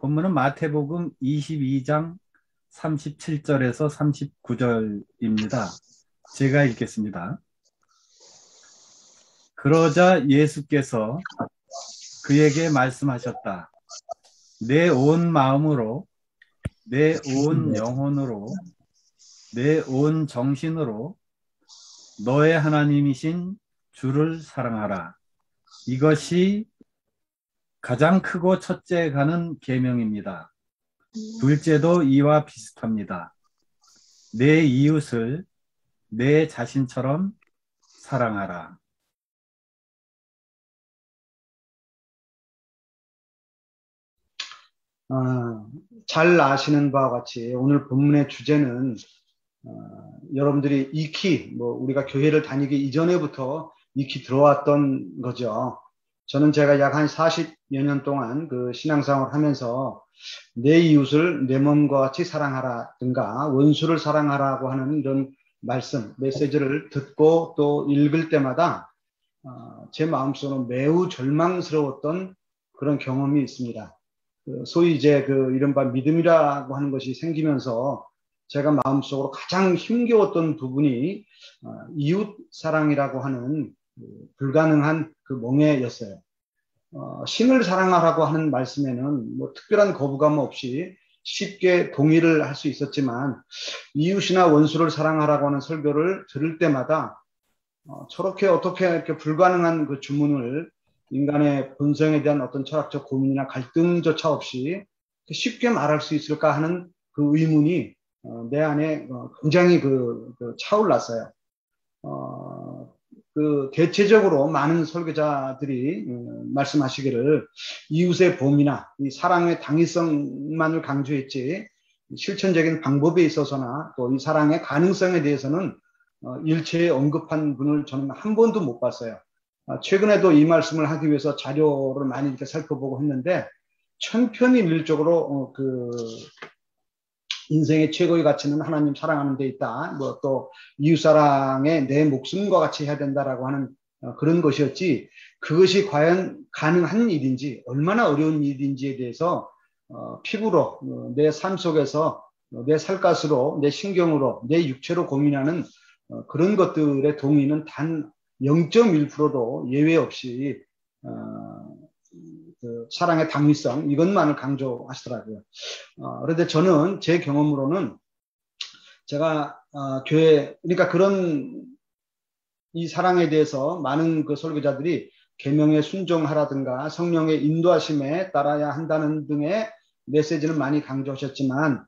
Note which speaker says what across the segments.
Speaker 1: 본문은 마태복음 22장 37절에서 39절입니다. 제가 읽겠습니다. 그러자 예수께서 그에게 말씀하셨다. 내 온 마음으로, 내 온 영혼으로, 내 온 정신으로 너의 하나님이신 주를 사랑하라. 이것이 가장 크고 첫째 가는 계명입니다. 둘째도 이와 비슷합니다. 내 이웃을 내 자신처럼 사랑하라.
Speaker 2: 아, 잘 아시는 바와 같이 오늘 본문의 주제는 여러분들이 익히 우리가 교회를 다니기 이전에부터 익히 들어왔던 거죠. 저는 제가 약 한 40여 년 동안 그 신앙생활을 하면서 내 이웃을 내 몸과 같이 사랑하라든가 원수를 사랑하라고 하는 이런 말씀, 메시지를 듣고 또 읽을 때마다 제 마음속으로 매우 절망스러웠던 그런 경험이 있습니다. 소위 이제 그 이른바 믿음이라고 하는 것이 생기면서 제가 마음속으로 가장 힘겨웠던 부분이 이웃 사랑이라고 하는 불가능한 그 멍에였어요. 신을 사랑하라고 하는 말씀에는 특별한 거부감 없이 쉽게 동의를 할 수 있었지만 이웃이나 원수를 사랑하라고 하는 설교를 들을 때마다 저렇게 어떻게 이렇게 불가능한 그 주문을 인간의 본성에 대한 어떤 철학적 고민이나 갈등조차 없이 쉽게 말할 수 있을까 하는 그 의문이 내 안에 굉장히 차올랐어요. 그 대체적으로 많은 설교자들이 말씀하시기를 이웃의 봉이나 이 사랑의 당위성만을 강조했지 실천적인 방법에 있어서나 또 이 사랑의 가능성에 대해서는 일체에 언급한 분을 저는 한 번도 못 봤어요. 최근에도 이 말씀을 하기 위해서 자료를 많이 이렇게 살펴보고 했는데 천편일률적으로 인생의 최고의 가치는 하나님 사랑하는 데 있다. 또 이웃사랑에 내 목숨과 같이 해야 된다라고 하는 그런 것이었지 그것이 과연 가능한 일인지 얼마나 어려운 일인지에 대해서 피부로 내 삶 속에서 내 살갗으로 내 신경으로 내 육체로 고민하는 그런 것들의 동의는 단 0.1%도 예외 없이 그 사랑의 당위성 이것만을 강조하시더라고요. 그런데 저는 제 경험으로는 제가 교회 그러니까 그런 이 사랑에 대해서 많은 그 설교자들이 계명에 순종하라든가 성령의 인도하심에 따라야 한다는 등의 메시지는 많이 강조하셨지만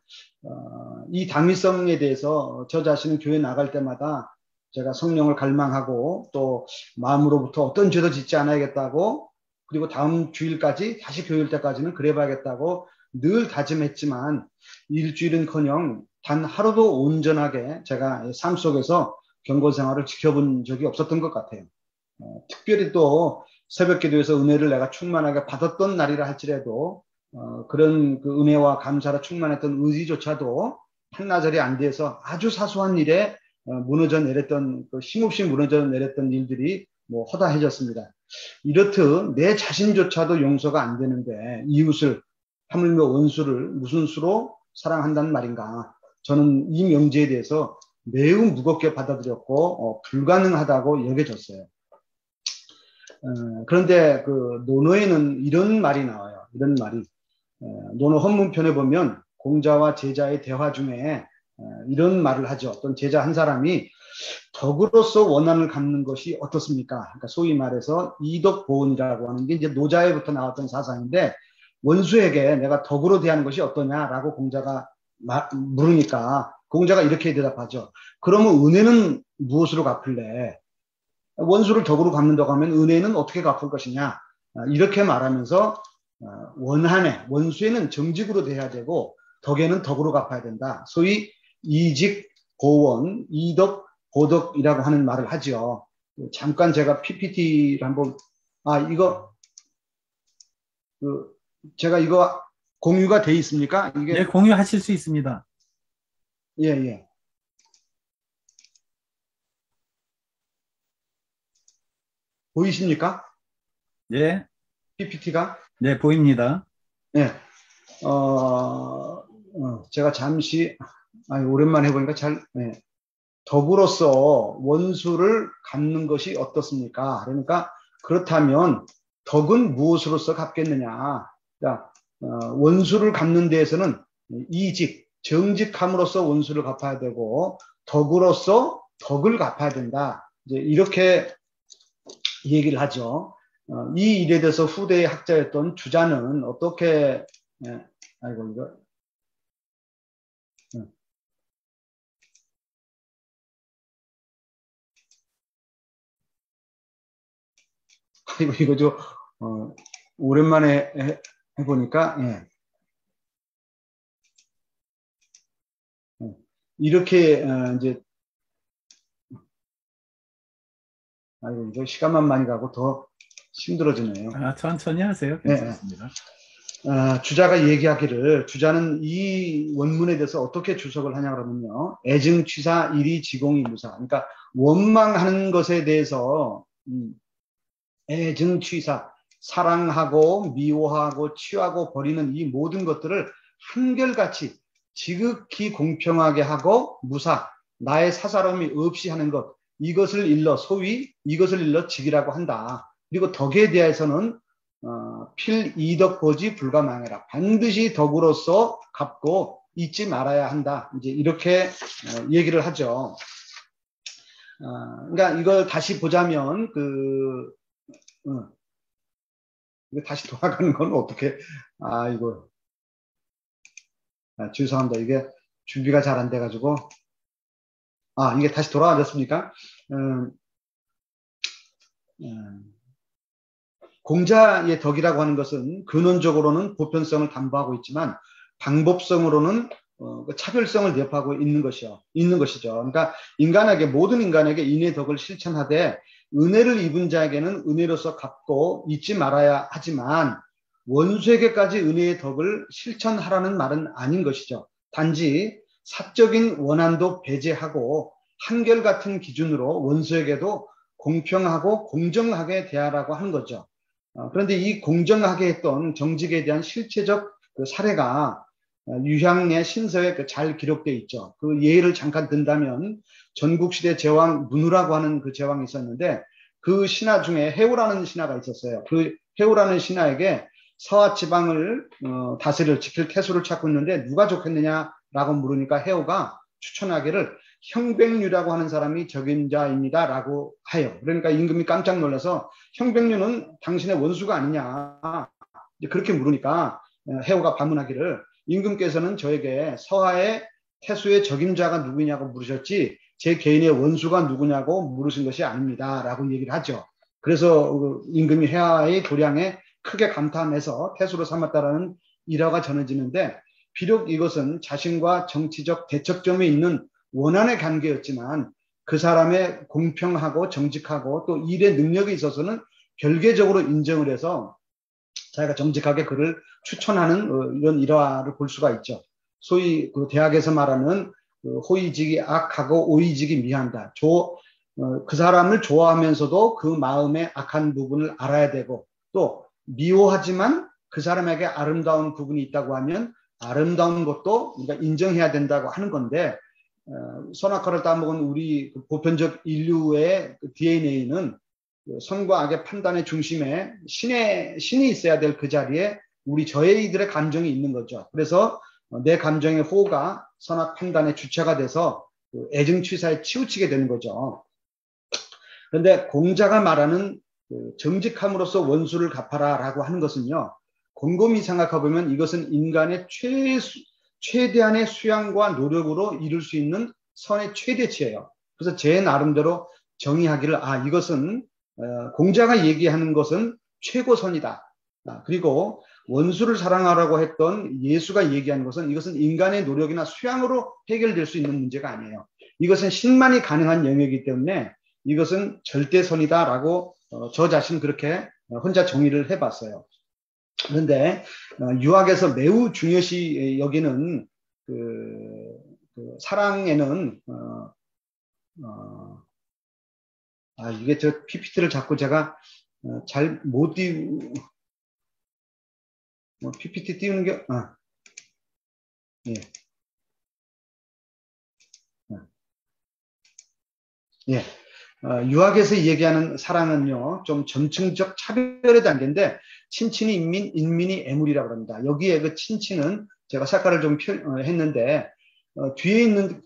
Speaker 2: 이 당위성에 대해서 저 자신은 교회 나갈 때마다 제가 성령을 갈망하고 또 마음으로부터 어떤 죄도 짓지 않아야겠다고 그리고 다음 주일까지 다시 교회 올 때까지는 그래봐야겠다고 늘 다짐했지만 일주일은커녕 단 하루도 온전하게 제가 삶 속에서 경건 생활을 지켜본 적이 없었던 것 같아요. 특별히 또 새벽 기도에서 은혜를 내가 충만하게 받았던 날이라 할지라도 그런 그 은혜와 감사로 충만했던 의지조차도 한나절이 안 돼서 아주 사소한 일에 무너져 내렸던 힘없이 무너져 내렸던 일들이 허다해졌습니다. 이렇듯 내 자신조차도 용서가 안 되는데 이웃을 하물며 원수를 무슨 수로 사랑한다는 말인가. 저는 이 명제에 대해서 매우 무겁게 받아들였고 불가능하다고 여겨졌어요. 그런데 그 논어에는 이런 말이 나와요. 이런 말이 논어 헌문편에 보면 공자와 제자의 대화 중에 이런 말을 하죠. 어떤 제자 한 사람이 덕으로서 원한을 갚는 것이 어떻습니까? 그러니까 소위 말해서 이덕보은이라고 하는 게 이제 노자에부터 나왔던 사상인데 원수에게 내가 덕으로 대하는 것이 어떠냐라고 공자가 물으니까 공자가 이렇게 대답하죠. 그러면 은혜는 무엇으로 갚을래? 원수를 덕으로 갚는다고 하면 은혜는 어떻게 갚을 것이냐? 이렇게 말하면서 원한에 원수에는 정직으로 대해야 되고 덕에는 덕으로 갚아야 된다. 소위 이직 고원, 이덕 고덕이라고 하는 말을 하죠. 잠깐 제가 PPT를 한번 이거 제가 이거 공유가 돼 있습니까?
Speaker 1: 네,
Speaker 2: 이게
Speaker 1: 공유하실 수 있습니다.
Speaker 2: 예, 예. 보이십니까?
Speaker 1: 네,
Speaker 2: PPT가?
Speaker 1: 네, 보입니다.
Speaker 2: 예. 제가 잠시 오랜만에 해보니까 덕으로서 원수를 갚는 것이 어떻습니까? 그러니까 그렇다면 덕은 무엇으로서 갚겠느냐? 그러니까 원수를 갚는 데에서는 이직, 정직함으로써 원수를 갚아야 되고 덕으로서 덕을 갚아야 된다. 이제 이렇게 얘기를 하죠. 이 일에 대해서 후대의 학자였던 주자는 어떻게 아이고 이거 이거 좀 오랜만에 해보니까 이렇게 이제 아이고 이거 시간만 많이 가고 더 힘들어지네요.
Speaker 1: 천천히 하세요. 괜찮습니다.
Speaker 2: 주자가 얘기하기를 주자는 이 원문에 대해서 어떻게 주석을 하냐 그러면요. 애증취사 일이지공이무사. 그러니까 원망하는 것에 대해서 애증취사 사랑하고 미워하고 취하고 버리는 이 모든 것들을 한결같이 지극히 공평하게 하고 무사 나의 사사로움이 없이 하는 것 이것을 일러 소위 이것을 일러 직이라고 한다. 그리고 덕에 대해서는 필이덕보지 불가망해라. 반드시 덕으로서 갚고 잊지 말아야 한다. 이제 이렇게 얘기를 하죠. 그러니까 이걸 다시 보자면 이거 다시 돌아가는 건 어떻게 이거 죄송합니다. 이게 준비가 잘 안 돼가지고 이게 다시 돌아가졌습니까? 공자의 덕이라고 하는 것은 근원적으로는 보편성을 담보하고 있지만 방법성으로는 차별성을 내포하고 있는 것이죠. 그러니까 모든 인간에게 인의 덕을 실천하되 은혜를 입은 자에게는 은혜로서 갚고 잊지 말아야 하지만 원수에게까지 은혜의 덕을 실천하라는 말은 아닌 것이죠. 단지 사적인 원한도 배제하고 한결같은 기준으로 원수에게도 공평하고 공정하게 대하라고 하는 거죠. 그런데 이 공정하게 했던 정직에 대한 실체적 사례가 유향의 신서에 잘 기록되어 있죠. 그 예를 잠깐 든다면 전국시대 제왕 문우라고 하는 그 제왕이 있었는데 그 신하 중에 해오라는 신하가 있었어요. 그 해오라는 신하에게 서하 지방을 다스릴 지킬 태수를 찾고 있는데 누가 좋겠느냐라고 물으니까 해오가 추천하기를 형백류라고 하는 사람이 적임자입니다 라고 해요. 그러니까 임금이 깜짝 놀라서 형백류는 당신의 원수가 아니냐 그렇게 물으니까 해오가 반문하기를 임금께서는 저에게 서하의 태수의 적임자가 누구냐고 물으셨지 제 개인의 원수가 누구냐고 물으신 것이 아닙니다 라고 얘기를 하죠. 그래서 임금이 해하의 도량에 크게 감탄해서 태수로 삼았다라는 일화가 전해지는데 비록 이것은 자신과 정치적 대척점에 있는 원한의 관계였지만 그 사람의 공평하고 정직하고 또 일의 능력에 있어서는 별개적으로 인정을 해서 자기가 정직하게 그를 추천하는 이런 일화를 볼 수가 있죠. 소위 그 대학에서 말하는 호의직이 악하고 오의직이 미한다. 그 사람을 좋아하면서도 그 마음의 악한 부분을 알아야 되고 또 미워하지만 그 사람에게 아름다운 부분이 있다고 하면 아름다운 것도 우리가 인정해야 된다고 하는 건데 선악과를 따먹은 우리 보편적 인류의 DNA는 선과 악의 판단의 중심에 신이 있어야 될 그 자리에 저희들의 감정이 있는 거죠. 그래서 내 감정의 호가 선악 판단의 주체가 돼서 애증취사에 치우치게 되는 거죠. 그런데 공자가 말하는 정직함으로써 원수를 갚아라 라고 하는 것은요. 곰곰이 생각해보면 이것은 인간의 최대한의 수양과 노력으로 이룰 수 있는 선의 최대치예요. 그래서 제 나름대로 정의하기를 이것은 공자가 얘기하는 것은 최고선이다. 그리고 원수를 사랑하라고 했던 예수가 얘기한 것은 이것은 인간의 노력이나 수양으로 해결될 수 있는 문제가 아니에요. 이것은 신만이 가능한 영역이기 때문에 이것은 절대선이다라고 저 자신 그렇게 혼자 정의를 해봤어요. 그런데 유학에서 매우 중요시 여기는 그 사랑에는 이게 저 PPT를 자꾸 제가 잘 못 PPT 띄우는 게 예. 예. 유학에서 얘기하는 사랑은요, 좀 점층적 차별의 단계인데, 친친이 인민, 인민이 애물이라고 합니다. 여기에 그 친친은 제가 색깔을 좀 했는데, 뒤에 있는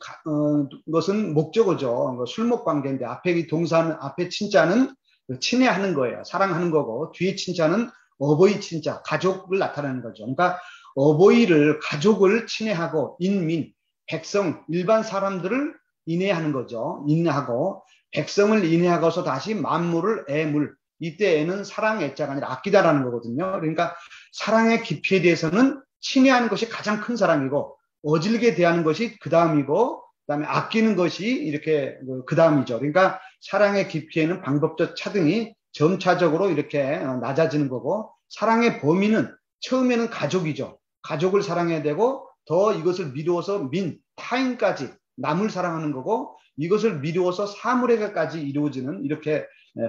Speaker 2: 것은 목적어죠. 술목 관계인데, 앞에 이 동사는, 앞에 친자는 친애하는 거예요. 사랑하는 거고, 뒤에 친자는 어버이 친자, 가족을 나타내는 거죠. 그러니까 어버이를, 가족을 친애하고, 인민, 백성, 일반 사람들을 인애하는 거죠. 인내하고, 백성을 인내하고서 다시 만물을 애물. 이때 애는 사랑 애자가 아니라 아끼다라는 거거든요. 그러니까 사랑의 깊이에 대해서는 친애하는 것이 가장 큰 사랑이고, 어질게 대하는 것이 그 다음이고, 그다음에 아끼는 것이 이렇게 그 다음이죠. 그러니까 사랑의 깊이에는 방법적 차등이 점차적으로 이렇게 낮아지는 거고, 사랑의 범위는 처음에는 가족이죠. 가족을 사랑해야 되고, 더 이것을 미루어서 타인까지 남을 사랑하는 거고, 이것을 미루어서 사물에게까지 이루어지는 이렇게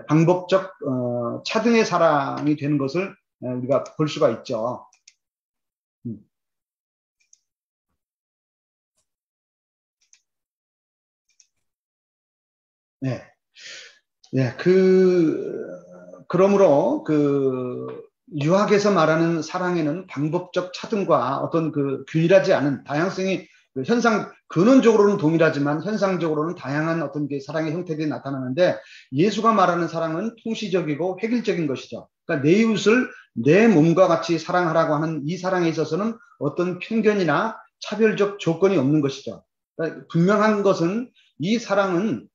Speaker 2: 방법적 차등의 사랑이 되는 것을 우리가 볼 수가 있죠. 네. 네, 그러므로 유학에서 말하는 사랑에는 방법적 차등과 어떤 균일하지 않은 다양성이 근원적으로는 동일하지만 현상적으로는 다양한 어떤 사랑의 형태들이 나타나는데, 예수가 말하는 사랑은 통시적이고 획일적인 것이죠. 그러니까 내 이웃을 내 몸과 같이 사랑하라고 하는 이 사랑에 있어서는 어떤 편견이나 차별적 조건이 없는 것이죠. 그러니까 분명한 것은 이 사랑은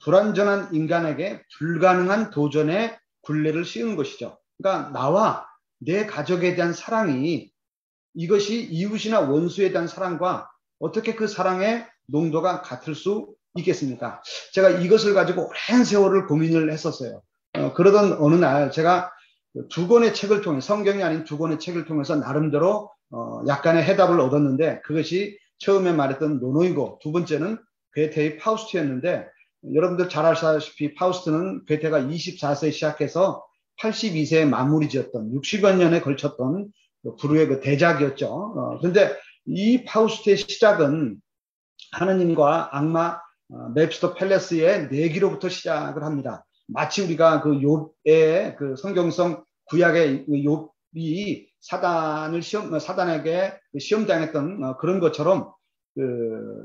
Speaker 2: 불완전한 인간에게 불가능한 도전의 굴레를 씌우는 것이죠. 그러니까 나와 내 가족에 대한 사랑이, 이것이 이웃이나 원수에 대한 사랑과 어떻게 그 사랑의 농도가 같을 수 있겠습니까? 제가 이것을 가지고 오랜 세월을 고민을 했었어요. 그러던 어느 날 제가 두 권의 책을 통해, 성경이 아닌 두 권의 책을 통해서 나름대로 약간의 해답을 얻었는데, 그것이 처음에 말했던 노노이고, 두 번째는 괴테의 파우스트였는데, 여러분들 잘 아시다시피 파우스트는 괴테가 24세에 시작해서 82세에 마무리 지었던 60여 년에 걸쳤던 불후의 대작이었죠. 그런데 이 파우스트의 시작은 하느님과 악마 맵스터 팰레스의 내기로부터 시작을 합니다. 마치 우리가 욥의 성경성 구약의 욥이 사단에게 시험당했던 그런 것처럼,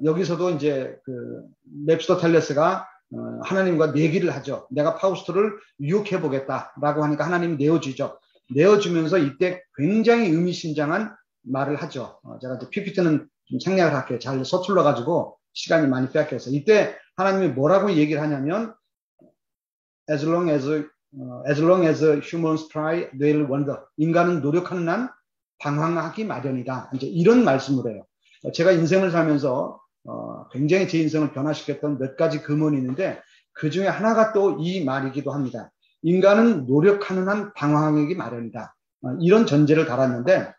Speaker 2: 여기서도 이제 맵스터 팰레스가 하나님과 내기를 하죠. 내가 파우스트를 유혹해 보겠다라고 하니까 하나님이 내어주죠. 내어주면서 이때 굉장히 의미심장한 말을 하죠. 제가 이제 PPT는 좀 생략을 할게요. 잘 서툴러 가지고 시간이 많이 뺏겨서. 이때 하나님이 뭐라고 얘기를 하냐면, as long as humans try, they'll wander. 인간은 노력하는 한 방황하기 마련이다. 이제 이런 말씀을 해요. 제가 인생을 살면서 굉장히 제 인생을 변화시켰던 몇 가지 금언이 있는데, 그 중에 하나가 또 이 말이기도 합니다. 인간은 노력하는 한 방황하기 마련이다. 이런 전제를 달았는데,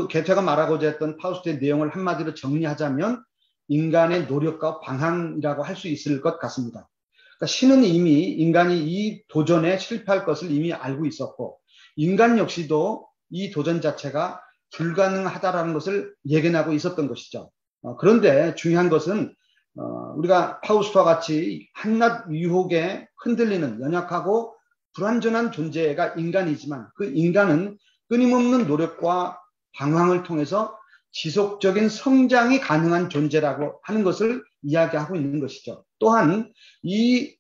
Speaker 2: 괴테가 말하고자 했던 파우스트의 내용을 한마디로 정리하자면 인간의 노력과 방황이라고 할 수 있을 것 같습니다. 그러니까 신은 이미 인간이 이 도전에 실패할 것을 이미 알고 있었고, 인간 역시도 이 도전 자체가 불가능하다라는 것을 예견하고 있었던 것이죠. 그런데 중요한 것은 우리가 파우스트와 같이 한낱 유혹에 흔들리는 연약하고 불완전한 존재가 인간이지만, 그 인간은 끊임없는 노력과 방황을 통해서 지속적인 성장이 가능한 존재라고 하는 것을 이야기하고 있는 것이죠. 또한 이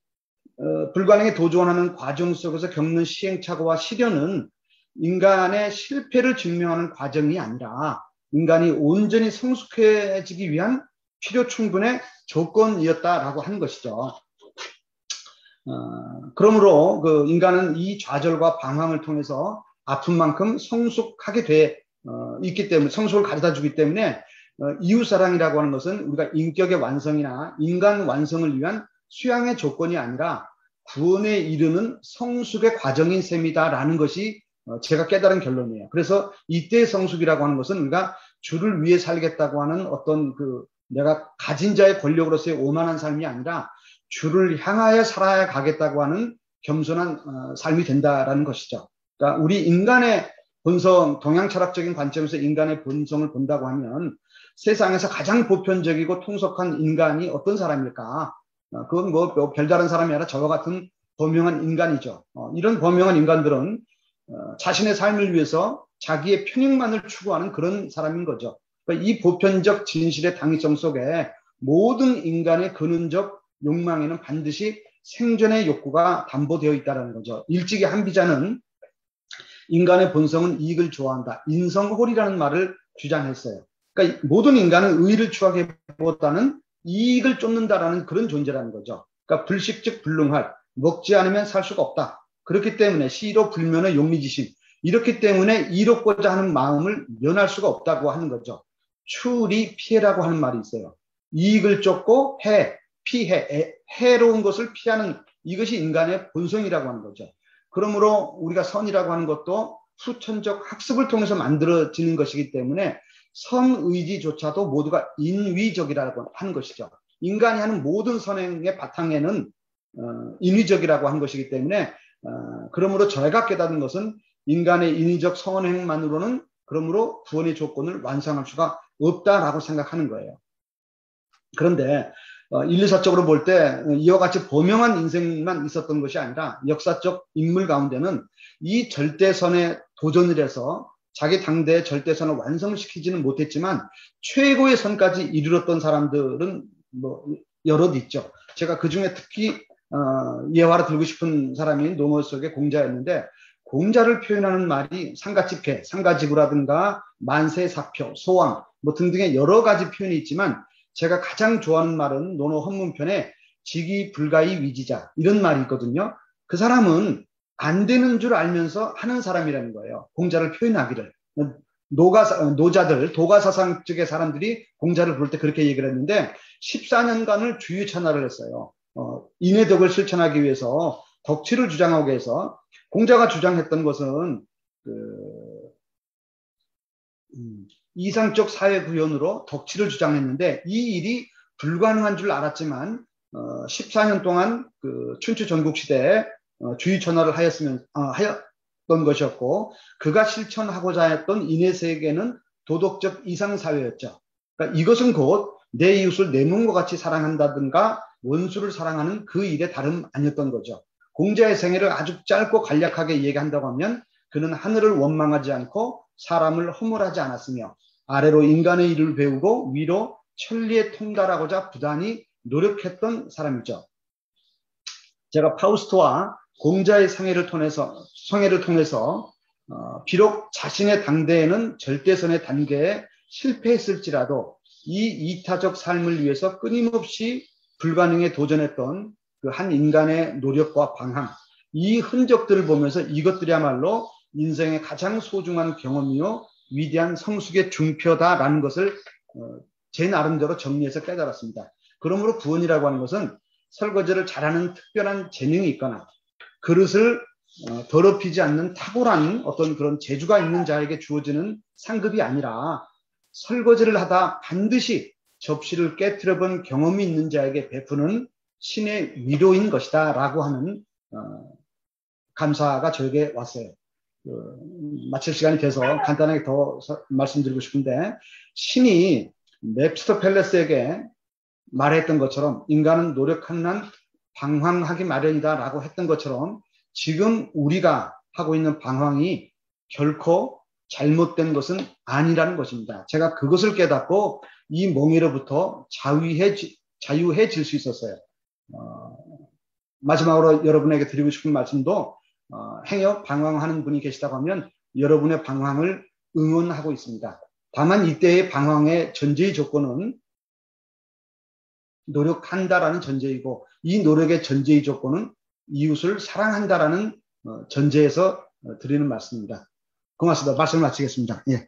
Speaker 2: 불가능에 도전하는 과정 속에서 겪는 시행착오와 시련은 인간의 실패를 증명하는 과정이 아니라 인간이 온전히 성숙해지기 위한 필요 충분의 조건이었다라고 하는 것이죠. 그러므로 인간은 이 좌절과 방황을 통해서 아픈 만큼 성숙하게 있기 때문에, 성숙을 가져다 주기 때문에 이웃사랑이라고 하는 것은 우리가 인격의 완성이나 인간 완성을 위한 수양의 조건이 아니라 구원에 이르는 성숙의 과정인 셈이다라는 것이 제가 깨달은 결론이에요. 그래서 이때의 성숙이라고 하는 것은 우리가 주를 위해 살겠다고 하는 어떤 내가 가진 자의 권력으로서의 오만한 삶이 아니라 주를 향하여 살아야 가겠다고 하는 겸손한 삶이 된다라는 것이죠. 그러니까 우리 인간의 본성, 동양 철학적인 관점에서 인간의 본성을 본다고 하면 세상에서 가장 보편적이고 통속한 인간이 어떤 사람일까? 그건 뭐 별다른 사람이 아니라 저와 같은 범용한 인간이죠. 이런 범용한 인간들은 자신의 삶을 위해서 자기의 편익만을 추구하는 그런 사람인 거죠. 그러니까 이 보편적 진실의 당위성 속에 모든 인간의 근원적 욕망에는 반드시 생존의 욕구가 담보되어 있다는 거죠. 일찍이 한 비자는 인간의 본성은 이익을 좋아한다. 인성홀이라는 말을 주장했어요. 그러니까 모든 인간은 의의를 추구하기보다는 이익을 쫓는다라는 그런 존재라는 거죠. 그러니까 불식즉 불능할, 먹지 않으면 살 수가 없다. 그렇기 때문에 시로 불면의 용리지심, 이렇기 때문에 이롭고자 하는 마음을 면할 수가 없다고 하는 거죠. 추리 피해라고 하는 말이 있어요. 이익을 쫓고 피해, 해로운 것을 피하는 이것이 인간의 본성이라고 하는 거죠. 그러므로 우리가 선이라고 하는 것도 후천적 학습을 통해서 만들어지는 것이기 때문에 선의지조차도 모두가 인위적이라고 하는 것이죠. 인간이 하는 모든 선행의 바탕에는 인위적이라고 한 것이기 때문에 그러므로 저희가 깨닫는 것은 인간의 인위적 선행만으로는 그러므로 구원의 조건을 완성할 수가 없다라고 생각하는 거예요. 그런데 인류사적으로 볼 때 이와 같이 범용한 인생만 있었던 것이 아니라 역사적 인물 가운데는 이 절대선에 도전을 해서 자기 당대의 절대선을 완성시키지는 못했지만 최고의 선까지 이르렀던 사람들은 뭐 여럿 있죠. 제가 그중에 특히 예화를 들고 싶은 사람이 노무 속의 공자였는데, 공자를 표현하는 말이 상가집회, 상가지구라든가 만세사표, 소왕 뭐 등등의 여러 가지 표현이 있지만 제가 가장 좋아하는 말은 논어 헌문편에 직이불가의 위지자, 이런 말이 있거든요. 그 사람은 안 되는 줄 알면서 하는 사람이라는 거예요. 공자를 표현하기를. 노자들, 도가사상 쪽의 사람들이 공자를 부를 때 그렇게 얘기를 했는데 14년간을 주유천하를 했어요. 인의 덕을 실천하기 위해서 덕치를 주장하기 위해서. 공자가 주장했던 것은 이상적 사회 구현으로 덕치를 주장했는데 이 일이 불가능한 줄 알았지만 14년 동안 그 춘추 전국시대에 주유천하를 하였던 것이었고, 그가 실천하고자 했던 인의 세계는 도덕적 이상사회였죠. 그러니까 이것은 곧 내 이웃을 내 몸과 같이 사랑한다든가 원수를 사랑하는 그 일에 다름 아니었던 거죠. 공자의 생애를 아주 짧고 간략하게 얘기한다고 하면 그는 하늘을 원망하지 않고 사람을 허물하지 않았으며 아래로 인간의 일을 배우고 위로 천리에 통달하고자 부단히 노력했던 사람이죠. 제가 파우스트와 공자의 성애를 통해서 비록 자신의 당대에는 절대선의 단계에 실패했을지라도 이 이타적 삶을 위해서 끊임없이 불가능에 도전했던 그 한 인간의 노력과 방황, 이 흔적들을 보면서 이것들이야말로 인생의 가장 소중한 경험이요 위대한 성숙의 중표다라는 것을 제 나름대로 정리해서 깨달았습니다. 그러므로 구원이라고 하는 것은 설거지를 잘하는 특별한 재능이 있거나 그릇을 더럽히지 않는 탁월한 어떤 그런 재주가 있는 자에게 주어지는 상급이 아니라 설거지를 하다 반드시 접시를 깨트려 본 경험이 있는 자에게 베푸는 신의 위로인 것이다 라고 하는 감사가 저에게 왔어요. 마칠 시간이 돼서 간단하게 더 말씀드리고 싶은데, 신이 맵스터펠레스에게 말했던 것처럼 인간은 노력한 한 방황하기 마련이다 라고 했던 것처럼 지금 우리가 하고 있는 방황이 결코 잘못된 것은 아니라는 것입니다. 제가 그것을 깨닫고 이 멍에로부터 자유해질 수 있었어요. 마지막으로 여러분에게 드리고 싶은 말씀도 행여 방황하는 분이 계시다고 하면 여러분의 방황을 응원하고 있습니다. 다만 이때의 방황의 전제의 조건은 노력한다라는 전제이고, 이 노력의 전제의 조건은 이웃을 사랑한다라는 전제에서 드리는 말씀입니다. 고맙습니다. 말씀을 마치겠습니다. 예.